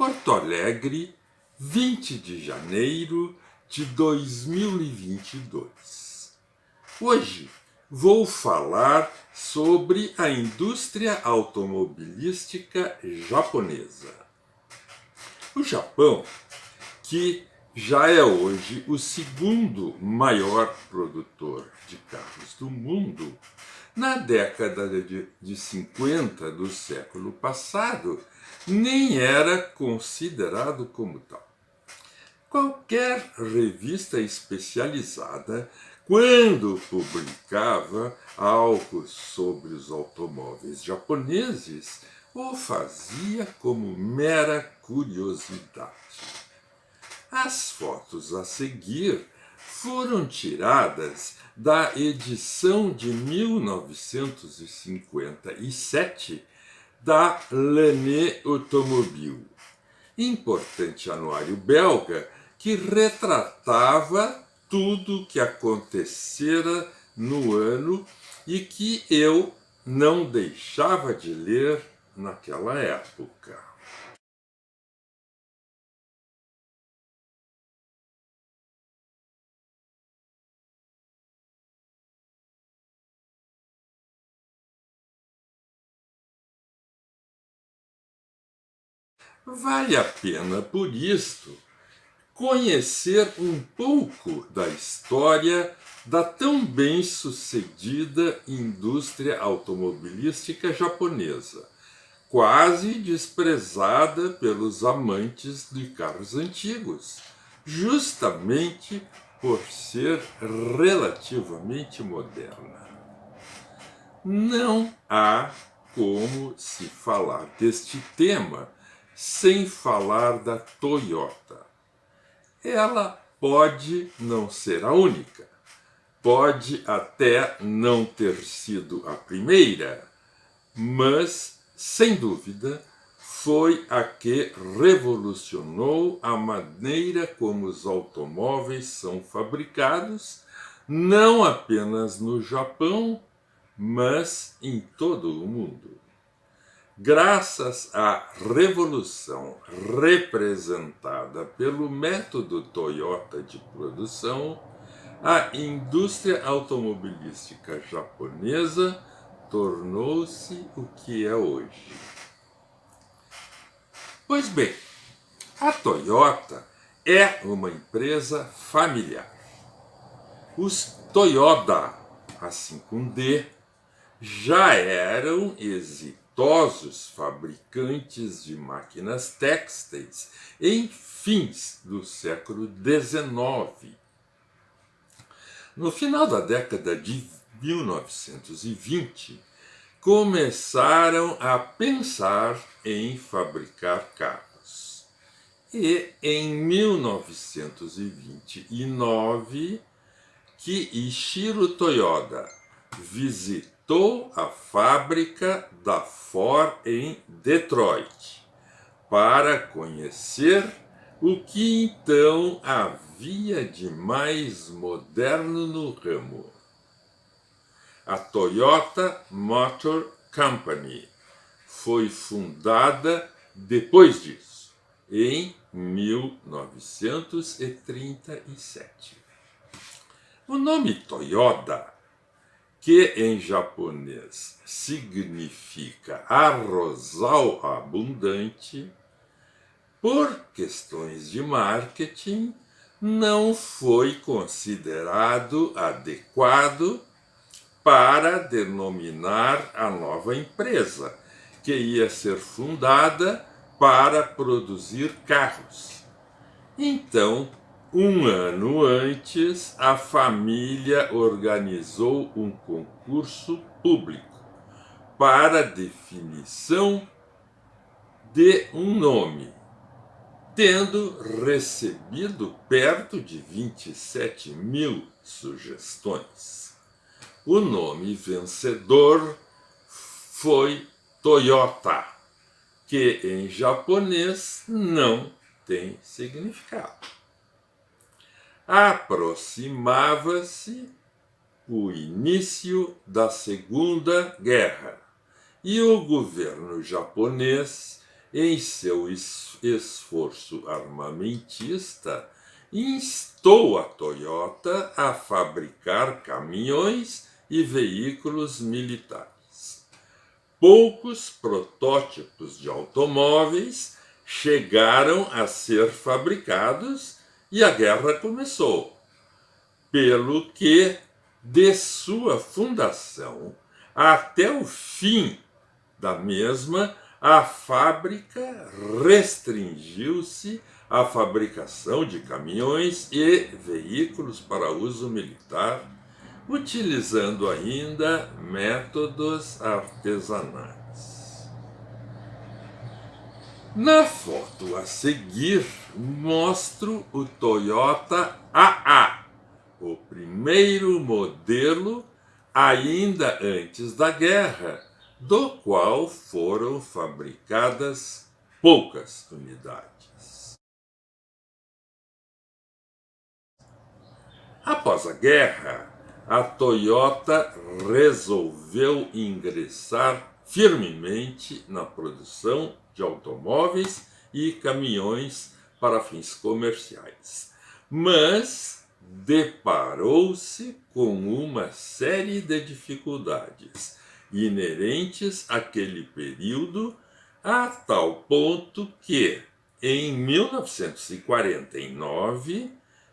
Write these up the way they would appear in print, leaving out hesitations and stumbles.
Porto Alegre, 20 de janeiro de 2022. Hoje vou falar sobre a indústria automobilística japonesa. O Japão, que já é hoje o segundo maior produtor de carros do mundo, na década de 50 do século passado, nem era considerado como tal. Qualquer revista especializada, quando publicava algo sobre os automóveis japoneses, o fazia como mera curiosidade. As fotos a seguir foram tiradas da edição de 1957 da L'Année Automobile, importante anuário belga que retratava tudo o que acontecera no ano e que eu não deixava de ler naquela época. Vale a pena, por isto, conhecer um pouco da história da tão bem-sucedida indústria automobilística japonesa, quase desprezada pelos amantes de carros antigos, justamente por ser relativamente moderna. Não há como se falar deste tema sem falar da Toyota. Ela pode não ser a única, pode até não ter sido a primeira, mas, sem dúvida, foi a que revolucionou a maneira como os automóveis são fabricados, não apenas no Japão, mas em todo o mundo. Graças à revolução representada pelo método Toyota de produção, a indústria automobilística japonesa tornou-se o que é hoje. Pois bem, a Toyota é uma empresa familiar. Os Toyota, assim com D, já eram exitosos fabricantes de máquinas têxteis em fins do século XIX. No final da década de 1920, começaram a pensar em fabricar carros. E em 1929, que Ishiro Toyoda visitou a fábrica da Ford em Detroit para conhecer o que então havia de mais moderno no ramo. A Toyota Motor Company foi fundada depois disso, em 1937. O nome Toyota, que em japonês significa arrozal abundante, por questões de marketing, não foi considerado adequado para denominar a nova empresa, que ia ser fundada para produzir carros. Então, um ano antes, a família organizou um concurso público para definição de um nome, tendo recebido perto de 27 mil sugestões. O nome vencedor foi Toyota, que em japonês não tem significado. Aproximava-se o início da Segunda Guerra e o governo japonês em seu esforço armamentista, instou a Toyota a fabricar caminhões e veículos militares. Poucos protótipos de automóveis chegaram a ser fabricados e a guerra começou, pelo que, de sua fundação até o fim da mesma, a fábrica restringiu-se à fabricação de caminhões e veículos para uso militar, utilizando ainda métodos artesanais. Na foto a seguir, mostro o Toyota AA, o primeiro modelo, ainda antes da guerra, do qual foram fabricadas poucas unidades. Após a guerra, a Toyota resolveu ingressar firmemente na produção de automóveis e caminhões para fins comerciais, mas deparou-se com uma série de dificuldades inerentes àquele período, a tal ponto que, em 1949,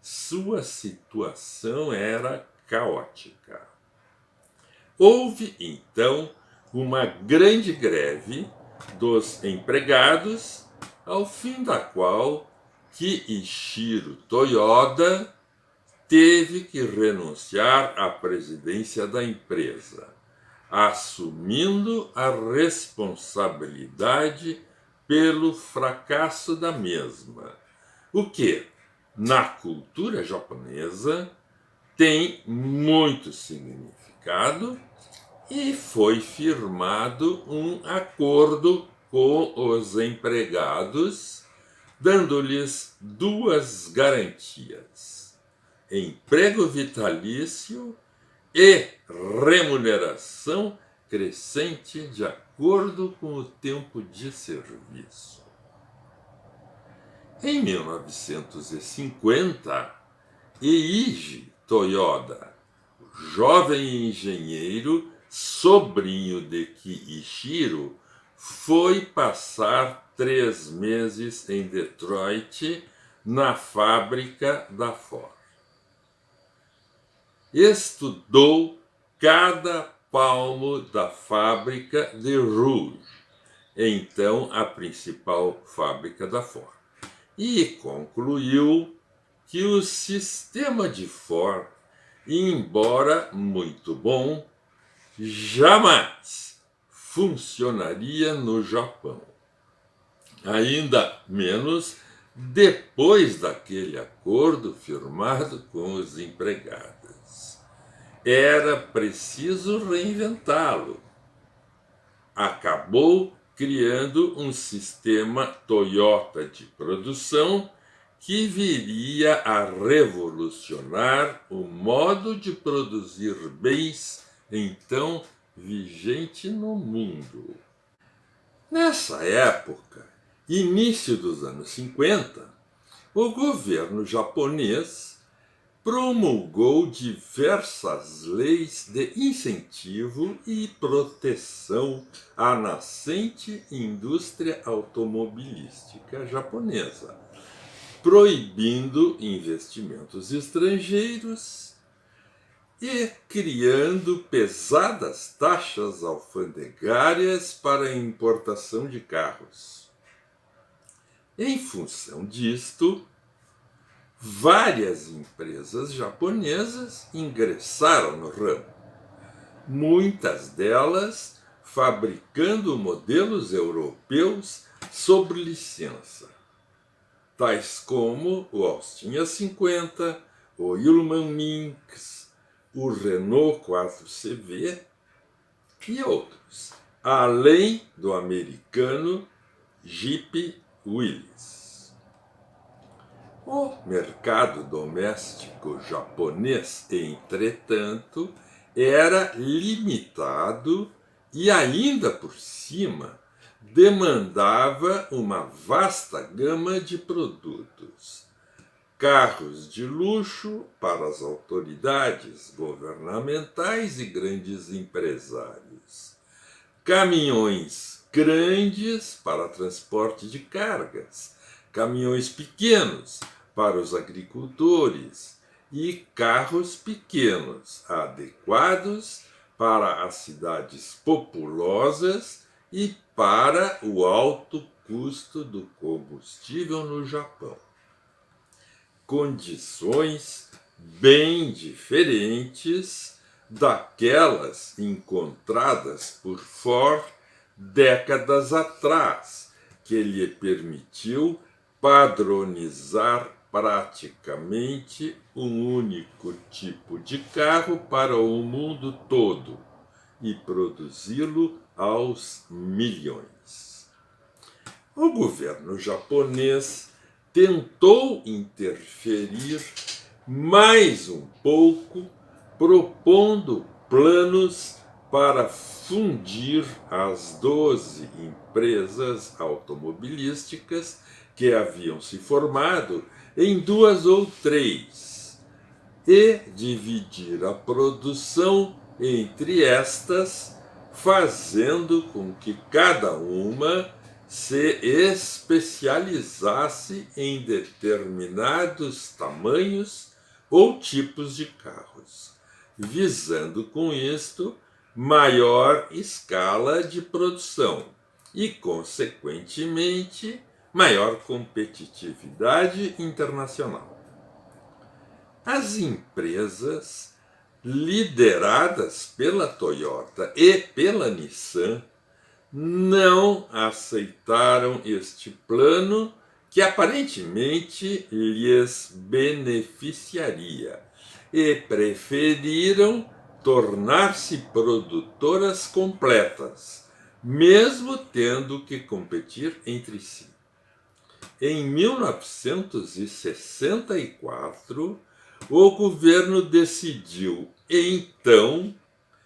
sua situação era caótica. Houve, então, uma grande greve dos empregados, ao fim da qual Kiichiro Toyoda teve que renunciar à presidência da empresa, assumindo a responsabilidade pelo fracasso da mesma, o que, na cultura japonesa, tem muito significado, e foi firmado um acordo com os empregados, dando-lhes duas garantias: emprego vitalício e remuneração crescente de acordo com o tempo de serviço. Em 1950, Eiji Toyoda, jovem engenheiro, sobrinho de Kiichiro, foi passar 3 meses em Detroit, na fábrica da Ford. Estudou cada palmo da fábrica de Rouge, então a principal fábrica da Ford, e concluiu que o sistema de Ford, embora muito bom, jamais funcionaria no Japão. Ainda menos depois daquele acordo firmado com os empregados. Era preciso reinventá-lo. Acabou criando um sistema Toyota de produção que viria a revolucionar o modo de produzir bens então vigente no mundo. Nessa época, início dos anos 50, o governo japonês promulgou diversas leis de incentivo e proteção à nascente indústria automobilística japonesa, proibindo investimentos estrangeiros e criando pesadas taxas alfandegárias para a importação de carros. Em função disto, várias empresas japonesas ingressaram no ramo, muitas delas fabricando modelos europeus sob licença, tais como o Austin A50, o Ullman Minx, o Renault 4CV e outros, além do americano Jeep Willys. O mercado doméstico japonês, entretanto, era limitado e, ainda por cima, demandava uma vasta gama de produtos. Carros de luxo para as autoridades governamentais e grandes empresários. Caminhões grandes para transporte de cargas. Caminhões pequenos para os agricultores e carros pequenos adequados para as cidades populosas e para o alto custo do combustível no Japão. Condições bem diferentes daquelas encontradas por Ford décadas atrás, que lhe permitiu padronizar praticamente um único tipo de carro para o mundo todo e produzi-lo aos milhões. O governo japonês tentou interferir mais um pouco, propondo planos para fundir as 12 empresas automobilísticas que haviam se formado em 2 ou 3 e dividir a produção entre estas, fazendo com que cada uma se especializasse em determinados tamanhos ou tipos de carros, visando com isto maior escala de produção e, consequentemente, maior competitividade internacional. As empresas lideradas pela Toyota e pela Nissan não aceitaram este plano, que aparentemente lhes beneficiaria, e preferiram tornar-se produtoras completas, mesmo tendo que competir entre si. Em 1964, o governo decidiu, então,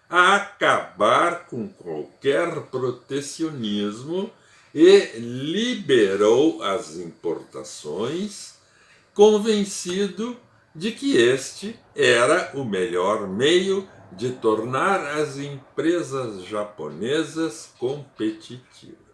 acabar com qualquer protecionismo e liberou as importações, convencido de que este era o melhor meio de tornar as empresas japonesas competitivas.